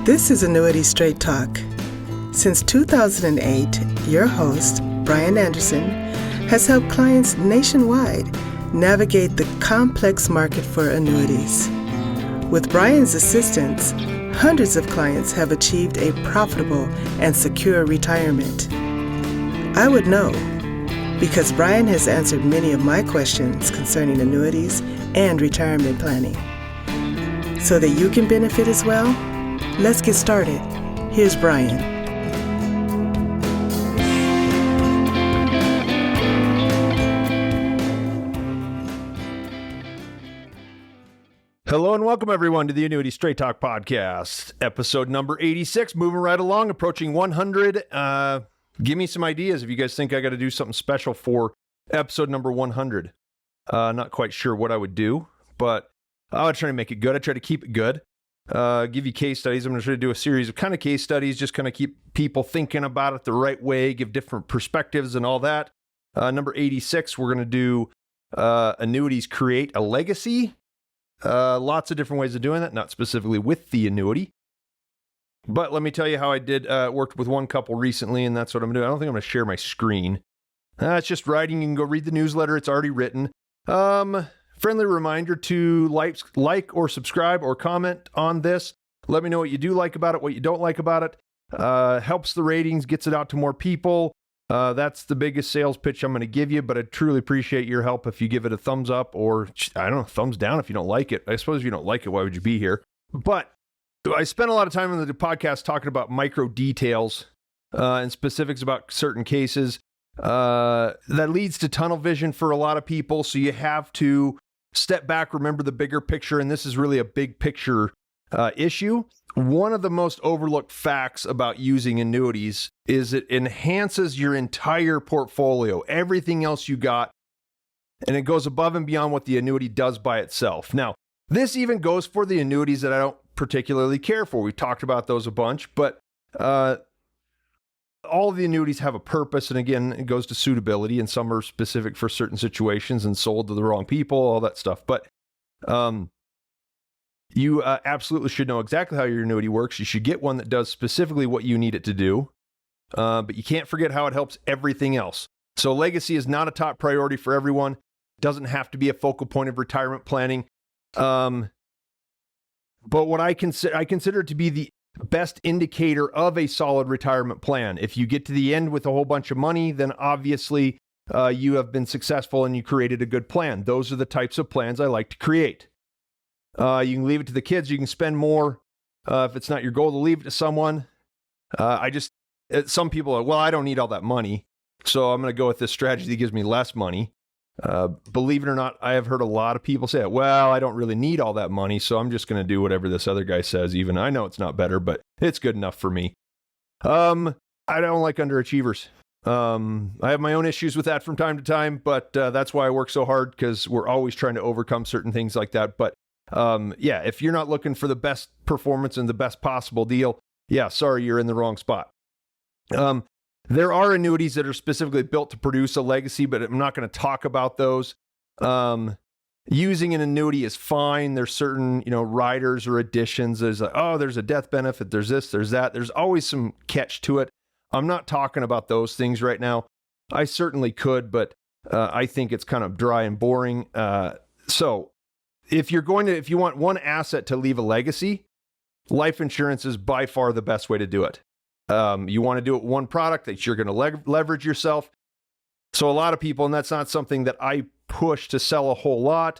This is Annuity Straight Talk. Since 2008, your host, Bryan Anderson, has helped clients nationwide navigate the complex market for annuities. With Bryan's assistance, hundreds of clients have achieved a profitable and secure retirement. I would know, because Bryan has answered many of my questions concerning annuities and retirement planning. So that you can benefit as well, let's get started. Here's Bryan. Hello and welcome everyone to the Annuity Straight Talk podcast, episode number 86, moving right along, approaching 100. Give me some ideas if you guys think I got to do something special for episode number 100. Not quite sure what I would do, but I would try to make it good. I try to keep it good. Give you case studies. I'm going to try to do a series of kind of case studies, just kind of keep people thinking about it the right way, give different perspectives and all that. Number 86, we're going to do annuities create a legacy. Lots of different ways of doing that, not specifically with the annuity. But let me tell you how I did, worked with one couple recently, and that's what I'm doing. I don't think I'm going to share my screen. It's just writing. You can go read the newsletter. It's already written. Friendly reminder to like or subscribe or comment on this. Let me know what you do like about it, what you don't like about it. Helps the ratings, gets it out to more people. That's the biggest sales pitch I'm going to give you, but I truly appreciate your help if you give it a thumbs up or, I don't know, thumbs down if you don't like it. I suppose if you don't like it, why would you be here? But I spent a lot of time on the podcast talking about micro details and specifics about certain cases. That leads to tunnel vision for a lot of people, so you have to step back, remember the bigger picture, and this is really a big picture issue. One of the most overlooked facts about using annuities is it enhances your entire portfolio, everything else you got, and it goes above and beyond what the annuity does by itself. Now, this even goes for the annuities that I don't particularly care for. We've talked about those a bunch, but all of the annuities have a purpose, and again, it goes to suitability, and some are specific for certain situations and sold to the wrong people, all that stuff. But you absolutely should know exactly how your annuity works. You should get one that does specifically what you need it to do, but you can't forget how it helps everything else. So legacy is not a top priority for everyone. It doesn't have to be a focal point of retirement planning. But what I consider to be the best indicator of a solid retirement plan. If you get to the end with a whole bunch of money, then obviously you have been successful and you created a good plan. Those are the types of plans I like to create. You can leave it to the kids. You can spend more. If it's not your goal to leave it to someone, some people are, well, I don't need all that money, so I'm going to go with this strategy that gives me less money. Believe it or not, I have heard a lot of people say, well, I don't really need all that money, so I'm just going to do whatever this other guy says. Even I know it's not better, but it's good enough for me. I don't like underachievers. I have my own issues with that from time to time, but that's why I work so hard, because we're always trying to overcome certain things like that. But if you're not looking for the best performance and the best possible deal, sorry, you're in the wrong spot. There are annuities that are specifically built to produce a legacy, but I'm not going to talk about those. Using an annuity is fine. There's certain, riders or additions. There's there's a death benefit. There's this, there's that. There's always some catch to it. I'm not talking about those things right now. I certainly could, but I think it's kind of dry and boring. So if you want one asset to leave a legacy, life insurance is by far the best way to do it. You want to do it one product that you're going to leverage yourself. So a lot of people, and that's not something that I push to sell a whole lot.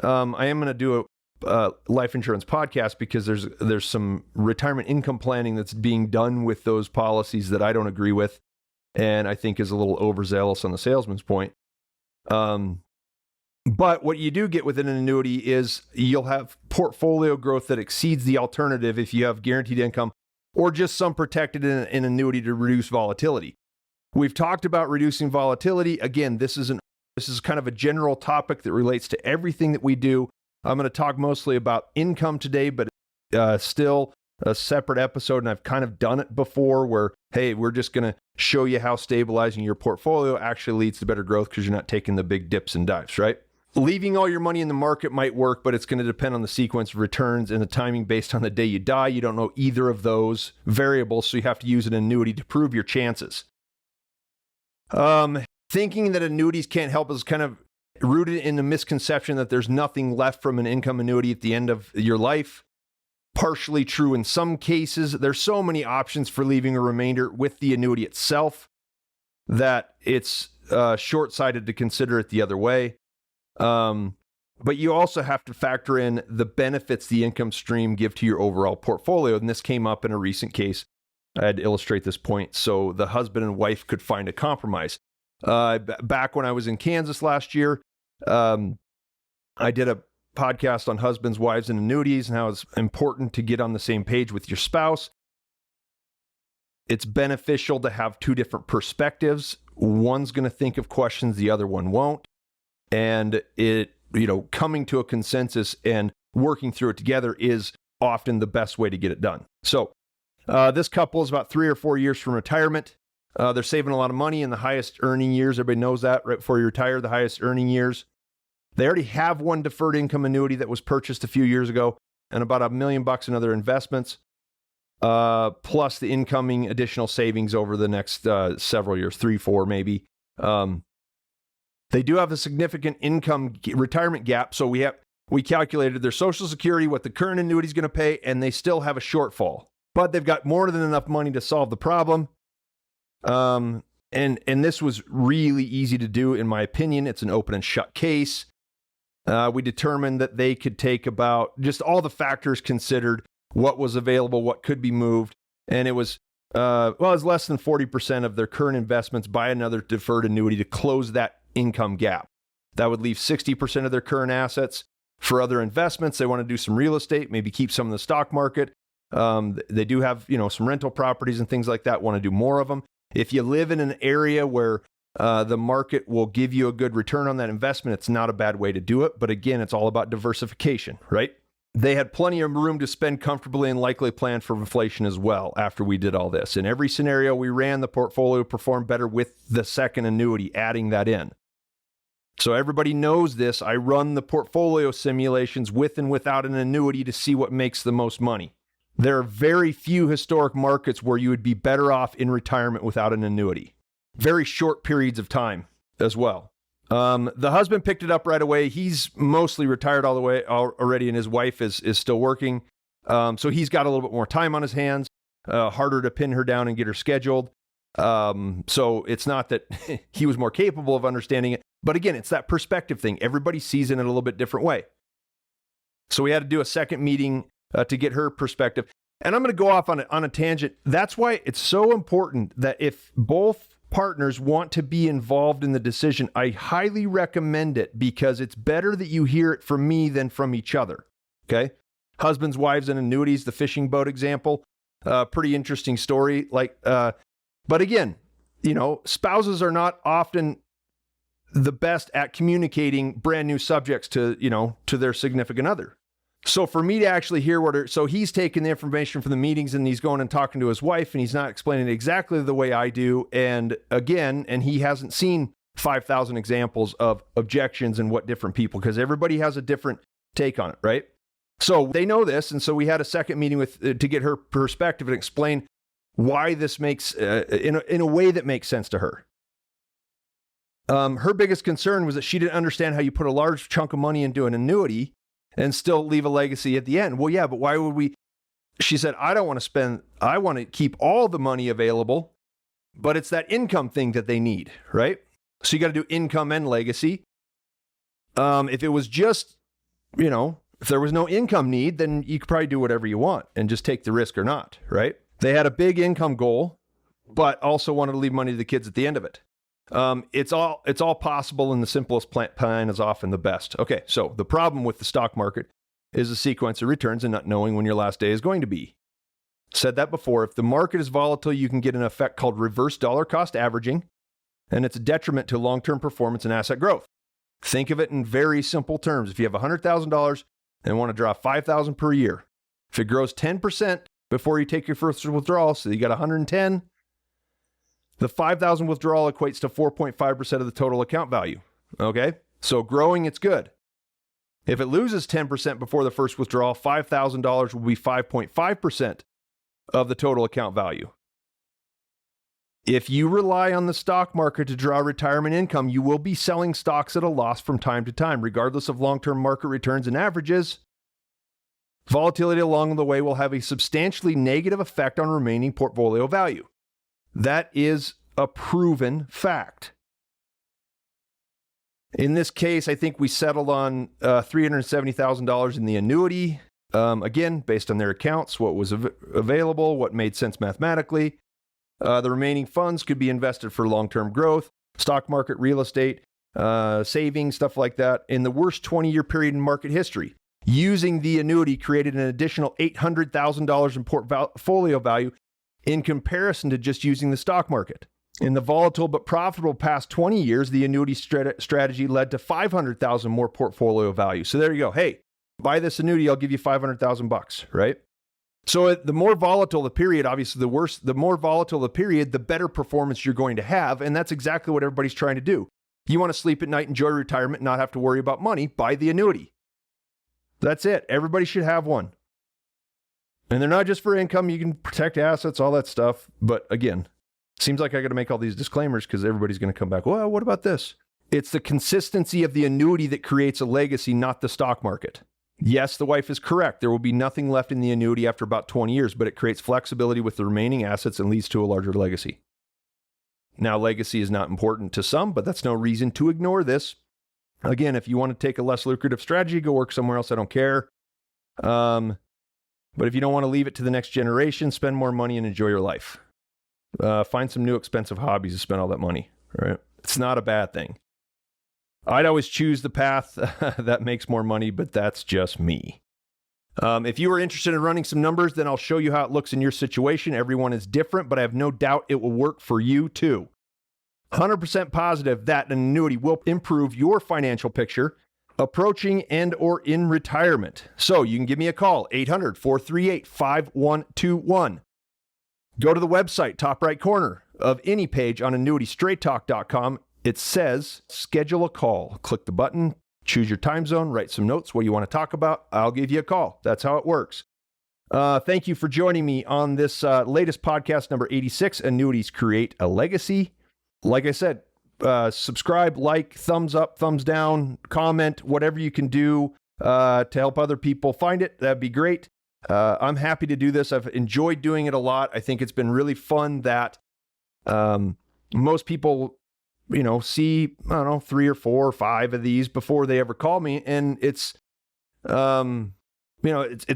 I am going to do a life insurance podcast because there's some retirement income planning that's being done with those policies that I don't agree with, and I think is a little overzealous on the salesman's point. But what you do get with an annuity is you'll have portfolio growth that exceeds the alternative if you have guaranteed income, or just some protected in an annuity to reduce volatility. We've talked about reducing volatility. Again, this is kind of a general topic that relates to everything that we do. I'm going to talk mostly about income today, but still a separate episode, and I've kind of done it before where, hey, we're just going to show you how stabilizing your portfolio actually leads to better growth because you're not taking the big dips and dives, right? leaving all your money in the market might work, but it's going to depend on the sequence of returns and the timing based on the day you die. You don't know either of those variables, so you have to use an annuity to prove your chances. Thinking that annuities can't help is kind of rooted in the misconception that there's nothing left from an income annuity at the end of your life. Partially true in some cases. There's so many options for leaving a remainder with the annuity itself that it's short-sighted to consider it the other way. But you also have to factor in the benefits the income stream give to your overall portfolio. And this came up in a recent case. I had to illustrate this point so the husband and wife could find a compromise. Back when I was in Kansas last year, I did a podcast on husbands, wives, and annuities and how it's important to get on the same page with your spouse. It's beneficial to have two different perspectives. One's going to think of questions, the other one won't. And coming to a consensus and working through it together is often the best way to get it done. So this couple is about 3 or 4 years from retirement. They're saving a lot of money in the highest earning years. Everybody knows that right before you retire, the highest earning years. They already have one deferred income annuity that was purchased a few years ago and about $1 million in other investments, plus the incoming additional savings over the next several years, 3, 4 maybe. They do have a significant income retirement gap. So we calculated their Social Security, what the current annuity is going to pay, and they still have a shortfall. But they've got more than enough money to solve the problem. And this was really easy to do, in my opinion. It's an open and shut case. We determined that they could take about just all the factors considered, what was available, what could be moved. And it was, it was less than 40% of their current investments buy another deferred annuity to close that income gap. That would leave 60% of their current assets for other investments. They want to do some real estate, maybe keep some in the stock market. They do have, some rental properties and things like that, want to do more of them. If you live in an area where the market will give you a good return on that investment, it's not a bad way to do it. But again, it's all about diversification, right? They had plenty of room to spend comfortably and likely plan for inflation as well after we did all this. In every scenario we ran, the portfolio performed better with the second annuity, adding that in. So everybody knows this. I run the portfolio simulations with and without an annuity to see what makes the most money. There are very few historic markets where you would be better off in retirement without an annuity. Very short periods of time as well. The husband picked it up right away. He's mostly retired all the way already, and his wife is still working. So he's got a little bit more time on his hands, harder to pin her down and get her scheduled. So it's not that he was more capable of understanding it. But again, it's that perspective thing. Everybody sees it in a little bit different way. So we had to do a second meeting to get her perspective. And I'm going to go off on a tangent. That's why it's so important that if both partners want to be involved in the decision, I highly recommend it, because it's better that you hear it from me than from each other. Okay? Husbands, wives, and annuities, the fishing boat example. Pretty interesting story. But again, spouses are not often the best at communicating brand new subjects to their significant other. So for me to actually hear so he's taking the information from the meetings and he's going and talking to his wife and he's not explaining it exactly the way I do. And he hasn't seen 5,000 examples of objections and what different people, because everybody has a different take on it, right? So they know this. And so we had a second meeting to get her perspective and explain why this makes, in a way that makes sense to her. Her biggest concern was that she didn't understand how you put a large chunk of money into an annuity and still leave a legacy at the end. Well, yeah, but why would we? She said, I don't want to spend, I want to keep all the money available, but it's that income thing that they need, right? So you got to do income and legacy. If it was just, if there was no income need, then you could probably do whatever you want and just take the risk or not, right? They had a big income goal, but also wanted to leave money to the kids at the end of it. It's all possible, and the simplest plan is often the best. Okay, so the problem with the stock market is the sequence of returns and not knowing when your last day is going to be. Said that before. If the market is volatile, you can get an effect called reverse dollar cost averaging, and it's a detriment to long-term performance and asset growth. Think of it in very simple terms. If you have $100,000 and want to draw $5,000 per year, if it grows 10% before you take your first withdrawal, so you got 110, the $5,000 withdrawal equates to 4.5% of the total account value. Okay? So growing, it's good. If it loses 10% before the first withdrawal, $5,000 will be 5.5% of the total account value. If you rely on the stock market to draw retirement income, you will be selling stocks at a loss from time to time, regardless of long-term market returns and averages. Volatility along the way will have a substantially negative effect on remaining portfolio value. That is a proven fact. In this case, I think we settled on $370,000 in the annuity. Again, based on their accounts, what was available, what made sense mathematically. The remaining funds could be invested for long-term growth, stock market, real estate, savings, stuff like that. In the worst 20-year period in market history, using the annuity created an additional $800,000 in portfolio value in comparison to just using the stock market. In the volatile but profitable past 20 years, the annuity strategy led to $500,000 more portfolio value. So there you go. Hey, buy this annuity, I'll give you $500,000, right? So the more volatile the period, obviously the more volatile the period, the better performance you're going to have. And that's exactly what everybody's trying to do. You want to sleep at night, enjoy retirement, not have to worry about money, buy the annuity. That's it. Everybody should have one. And they're not just for income. You can protect assets, all that stuff. But again, seems like I got to make all these disclaimers because everybody's going to come back. Well, what about this? It's the consistency of the annuity that creates a legacy, not the stock market. Yes, the wife is correct. There will be nothing left in the annuity after about 20 years, but it creates flexibility with the remaining assets and leads to a larger legacy. Now, legacy is not important to some, but that's no reason to ignore this. Again, if you want to take a less lucrative strategy, go work somewhere else. I don't care. But if you don't want to leave it to the next generation, spend more money and enjoy your life. Find some new expensive hobbies to spend all that money, right? It's not a bad thing. I'd always choose the path that makes more money, but that's just me. If you are interested in running some numbers, then I'll show you how it looks in your situation. Everyone is different, but I have no doubt it will work for you too. 100% positive that an annuity will improve your financial picture approaching and or in retirement. So you can give me a call, 800-438-5121. Go to the website, top right corner of any page on Talk.Com. It says, schedule a call. Click the button, choose your time zone, write some notes, what you want to talk about. I'll give you a call. That's how it works. Thank you for joining me on this latest podcast, number 86, Annuities Create a Legacy. Like I said, subscribe, like, thumbs up, thumbs down, comment, whatever you can do to help other people find it. That'd be great. I'm happy to do this. I've enjoyed doing it a lot. I think it's been really fun that most people, see, 3 or 4 or 5 of these before they ever call me. And it's, it's a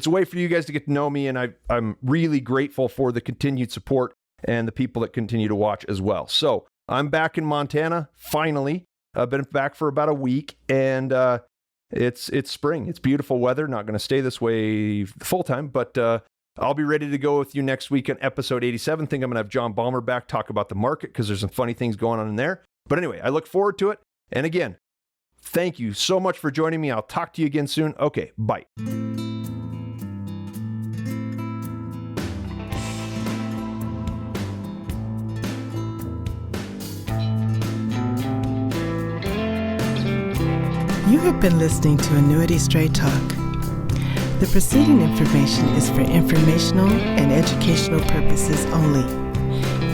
way for you guys to get to know me. And I'm really grateful for the continued support and the people that continue to watch as well. So I'm back in Montana, finally. I've been back for about a week, and it's spring. It's beautiful weather. Not going to stay this way full time, but I'll be ready to go with you next week on episode 87. I think I'm going to have John Balmer back, talk about the market, because there's some funny things going on in there. But anyway, I look forward to it. And again, thank you so much for joining me. I'll talk to you again soon. Okay, bye. You have been listening to Annuity Straight Talk. The preceding information is for informational and educational purposes only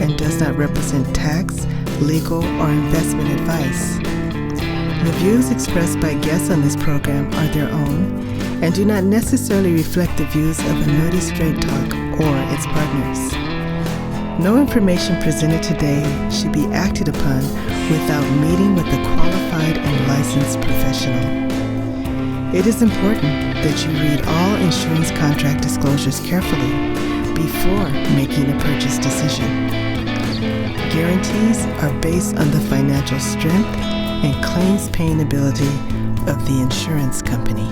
and does not represent tax, legal, or investment advice. The views expressed by guests on this program are their own and do not necessarily reflect the views of Annuity Straight Talk or its partners. No information presented today should be acted upon without meeting with a qualified and licensed professional. It is important that you read all insurance contract disclosures carefully before making a purchase decision. Guarantees are based on the financial strength and claims paying ability of the insurance company.